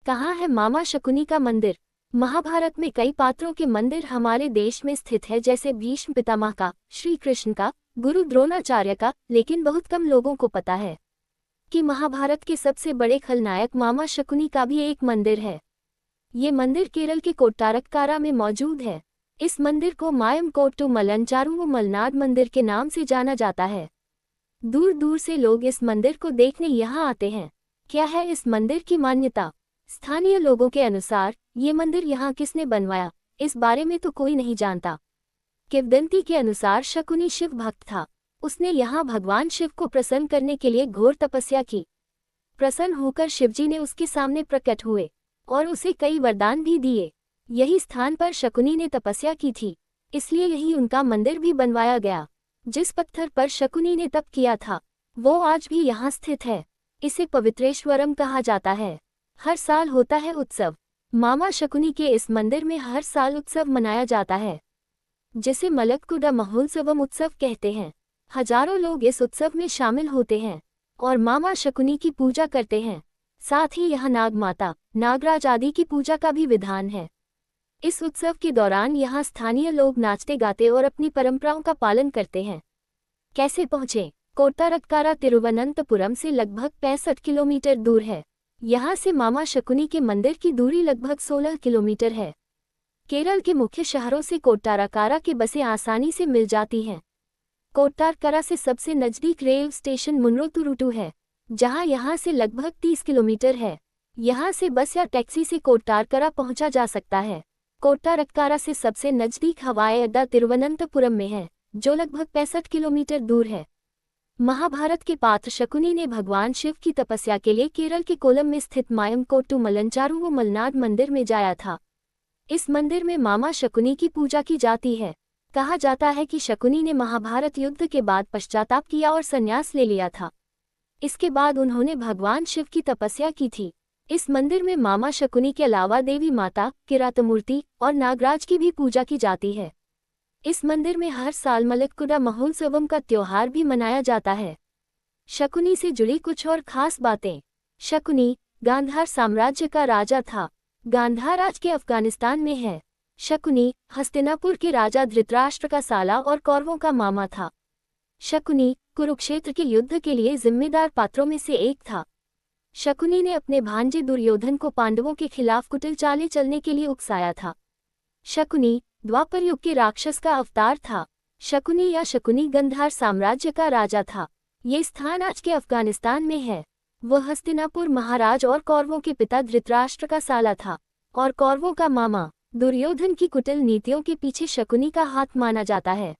कहाँ है मामा शकुनी का मंदिर? महाभारत में कई पात्रों के मंदिर हमारे देश में स्थित है, जैसे भीष्म पितामह का, श्री कृष्ण का, गुरु द्रोणाचार्य का, लेकिन बहुत कम लोगों को पता है कि महाभारत के सबसे बड़े खलनायक मामा शकुनी का भी एक मंदिर है। ये मंदिर केरल के कोट्टारक्कारा में मौजूद है। इस मंदिर को मायमकोट्टू मलंचारू मलनाड मंदिर के नाम से जाना जाता है। दूर दूर से लोग इस मंदिर को देखने यहाँ आते हैं। क्या है इस मंदिर की मान्यता? स्थानीय लोगों के अनुसार ये मंदिर यहाँ किसने बनवाया, इस बारे में तो कोई नहीं जानता। किंवदंती के अनुसार शकुनी शिव भक्त था। उसने यहाँ भगवान शिव को प्रसन्न करने के लिए घोर तपस्या की। प्रसन्न होकर शिवजी ने उसके सामने प्रकट हुए और उसे कई वरदान भी दिए। यही स्थान पर शकुनी ने तपस्या की थी, इसलिए यही उनका मंदिर भी बनवाया गया। जिस पत्थर पर शकुनी ने तप किया था वो आज भी यहाँ स्थित है। इसे पवित्रेश्वरम कहा जाता है। हर साल होता है उत्सव। मामा शकुनी के इस मंदिर में हर साल उत्सव मनाया जाता है, जिसे मलक्कुडा महोत्सवम उत्सव कहते हैं। हजारों लोग इस उत्सव में शामिल होते हैं और मामा शकुनी की पूजा करते हैं। साथ ही यहाँ नाग माता, नागराज आदि की पूजा का भी विधान है। इस उत्सव के दौरान यहाँ स्थानीय लोग नाचते गाते और अपनी परंपराओं का पालन करते हैं। कैसे पहुँचे? कोट्टारक्कारा तिरुवनंतपुरम से लगभग 65 किलोमीटर दूर है। यहाँ से मामा शकुनी के मंदिर की दूरी लगभग 16 किलोमीटर है। केरल के मुख्य शहरों से कोट्टारक्कारा की बसें आसानी से मिल जाती हैं। कोट्टारक्कारा से सबसे नज़दीक रेल स्टेशन मुन्रोतुरुटू है, जहाँ यहाँ से लगभग 30 किलोमीटर है। यहाँ से बस या टैक्सी से कोट्टारक्कारा पहुँचा जा सकता है। कोट्टारक्कारा से सबसे नज़दीक हवाई अड्डा तिरुवनंतपुरम में है, जो लगभग 65 किलोमीटर दूर है। महाभारत के पात्र शकुनी ने भगवान शिव की तपस्या के लिए केरल के कोलम में स्थित मायमकोट्टू मलंचारू मलनाड मंदिर में जाया था। इस मंदिर में मामा शकुनी की पूजा की जाती है। कहा जाता है कि शकुनी ने महाभारत युद्ध के बाद पश्चाताप किया और संन्यास ले लिया था। इसके बाद उन्होंने भगवान शिव की तपस्या की थी। इस मंदिर में मामा शकुनी के अलावा देवी माता, किरातमूर्ति और नागराज की भी पूजा की जाती है। इस मंदिर में हर साल मलक्कुडा महोत्सवम का त्योहार भी मनाया जाता है। शकुनी से जुड़ी कुछ और खास बातें। शकुनी गांधार साम्राज्य का राजा था। गांधार आज के अफगानिस्तान में है। शकुनी हस्तिनापुर के राजा धृतराष्ट्र का साला और कौरवों का मामा था। शकुनी कुरुक्षेत्र के युद्ध के लिए जिम्मेदार पात्रों में से एक था। शकुनी ने अपने भांजे दुर्योधन को पांडवों के खिलाफ कुटिल चालें चलने के लिए उकसाया था। शकुनी द्वापर युग के राक्षस का अवतार था। शकुनी या शकुनी गंधार साम्राज्य का राजा था। ये स्थान आज के अफगानिस्तान में है। वह हस्तिनापुर महाराज और कौरवों के पिता धृतराष्ट्र का साला था और कौरवों का मामा। दुर्योधन की कुटिल नीतियों के पीछे शकुनी का हाथ माना जाता है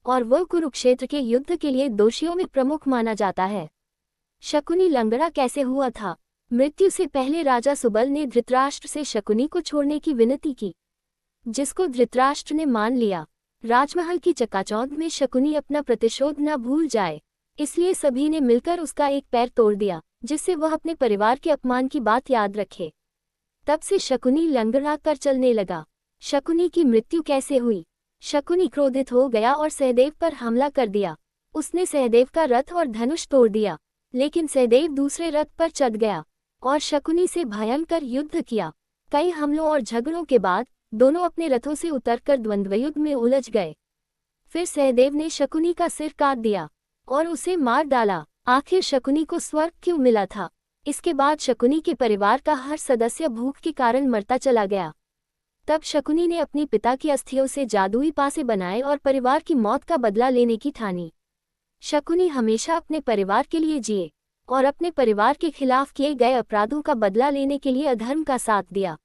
और वह कुरुक्षेत्र के युद्ध के लिए दोषियों में प्रमुख माना जाता है। शकुनी लंगड़ा कैसे हुआ था? मृत्यु से पहले राजा सुबल ने धृतराष्ट्र से शकुनी को छोड़ने की विनती की, जिसको धृतराष्ट्र ने मान लिया। राजमहल की चकाचौंध में शकुनी अपना प्रतिशोध न भूल जाए, इसलिए सभी ने मिलकर उसका एक पैर तोड़ दिया, जिससे वह अपने परिवार के अपमान की बात याद रखे। तब से शकुनी लंगड़ा कर चलने लगा। शकुनी की मृत्यु कैसे हुई? शकुनी क्रोधित हो गया और सहदेव पर हमला कर दिया। उसने सहदेव का रथ और धनुष तोड़ दिया, लेकिन सहदेव दूसरे रथ पर चढ़ गया और शकुनी से भयंकर युद्ध किया। कई हमलों और झगड़ों के बाद दोनों अपने रथों से उतरकर द्वंद्वयुद्ध में उलझ गए। फिर सहदेव ने शकुनी का सिर काट दिया और उसे मार डाला। आखिर शकुनी को स्वर्ग क्यों मिला था? इसके बाद शकुनी के परिवार का हर सदस्य भूख के कारण मरता चला गया। तब शकुनी ने अपने पिता की अस्थियों से जादुई पासे बनाए और परिवार की मौत का बदला लेने की ठानी। शकुनी हमेशा अपने परिवार के लिए जिए और अपने परिवार के खिलाफ किए गए अपराधों का बदला लेने के लिए अधर्म का साथ दिया।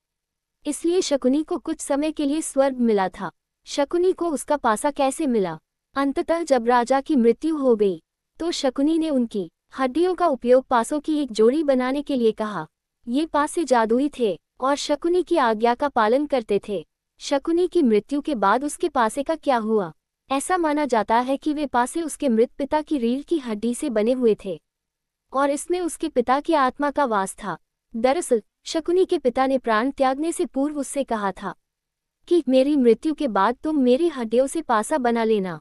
इसलिए शकुनी को कुछ समय के लिए स्वर्ग मिला था। शकुनी को उसका पासा कैसे मिला? अंततः जब राजा की मृत्यु हो गई तो शकुनी ने उनकी हड्डियों का उपयोग पासों की एक जोड़ी बनाने के लिए कहा। ये पासे जादुई थे और शकुनी की आज्ञा का पालन करते थे। शकुनी की मृत्यु के बाद उसके पासे का क्या हुआ? ऐसा माना जाता है कि वे पासे उसके मृत पिता की रीढ़ की हड्डी से बने हुए थे और इसमें उसके पिता की आत्मा का वास था। दरअसल शकुनी के पिता ने प्राण त्यागने से पूर्व उससे कहा था कि मेरी मृत्यु के बाद तुम मेरी हड्डियों से पासा बना लेना,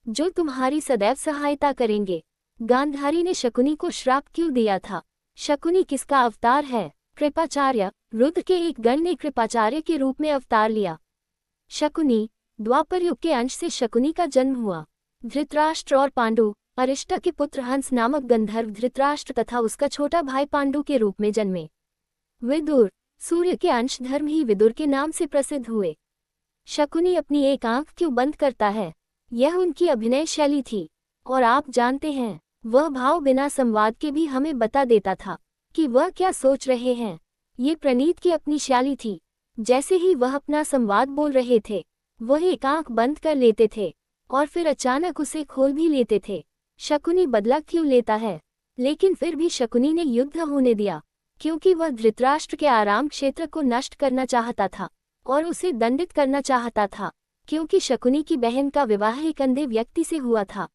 जो तुम्हारी सदैव सहायता करेंगे। गांधारी ने शकुनी को श्राप क्यों दिया था? शकुनी किसका अवतार है? कृपाचार्य, रुद्र के एक गण ने कृपाचार्य के रूप में अवतार लिया। शकुनी, द्वापर युग के अंश से शकुनी का जन्म हुआ। धृतराष्ट्र और पांडु, अरिष्टा के पुत्र हंस नामक गंधर्व धृतराष्ट्र तथा उसका छोटा भाई पांडु के रूप में जन्मे। विदुर, सूर्य के अंश धर्म ही विदुर के नाम से प्रसिद्ध हुए। शकुनी अपनी एक आंख क्यों बंद करता है, यह उनकी अभिनय शैली थी। और आप जानते हैं, वह भाव बिना संवाद के भी हमें बता देता था कि वह क्या सोच रहे हैं। ये प्रणीत की अपनी शैली थी। जैसे ही वह अपना संवाद बोल रहे थे, वह एक आंख बंद कर लेते थे और फिर अचानक उसे खोल भी लेते थे। शकुनी बदला क्यों लेता है? लेकिन फिर भी शकुनी ने युद्ध होने दिया, क्योंकि वह धृतराष्ट्र के आराम क्षेत्र को नष्ट करना चाहता था और उसे दंडित करना चाहता था, क्योंकि शकुनी की बहन का विवाह एक अंधे व्यक्ति से हुआ था।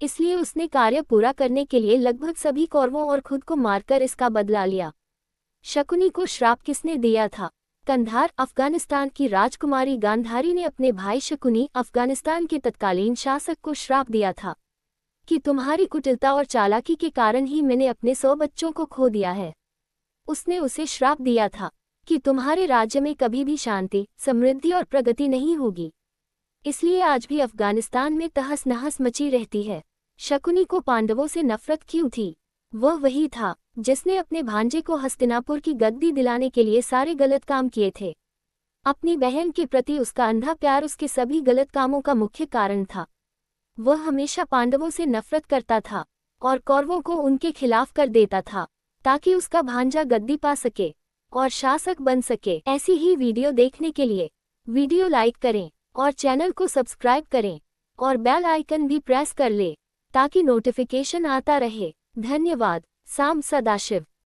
इसलिए उसने कार्य पूरा करने के लिए लगभग सभी कौरवों और खुद को मारकर इसका बदला लिया। शकुनी को श्राप किसने दिया था? कंधार, अफगानिस्तान की राजकुमारी गांधारी ने अपने भाई शकुनी, अफगानिस्तान के तत्कालीन शासक को श्राप दिया था कि तुम्हारी कुटिलता और चालाकी के कारण ही मैंने अपने 100 बच्चों को खो दिया है। उसने उसे श्राप दिया था कि तुम्हारे राज्य में कभी भी शांति, समृद्धि और प्रगति नहीं होगी। इसलिए आज भी अफगानिस्तान में तहस नहस मची रहती है। शकुनी को पांडवों से नफरत क्यों थी? वह वही था जिसने अपने भांजे को हस्तिनापुर की गद्दी दिलाने के लिए सारे गलत काम किए थे। अपनी बहन के प्रति उसका अंधा प्यार उसके सभी गलत कामों का मुख्य कारण था। वह हमेशा पांडवों से नफरत करता था और कौरवों को उनके खिलाफ कर देता था, ताकि उसका भांजा गद्दी पा सके और शासक बन सके। ऐसी ही वीडियो देखने के लिए वीडियो लाइक करें और चैनल को सब्सक्राइब करें और बेल आइकन भी प्रेस कर ले, ताकि नोटिफिकेशन आता रहे। धन्यवाद। साम सदाशिव।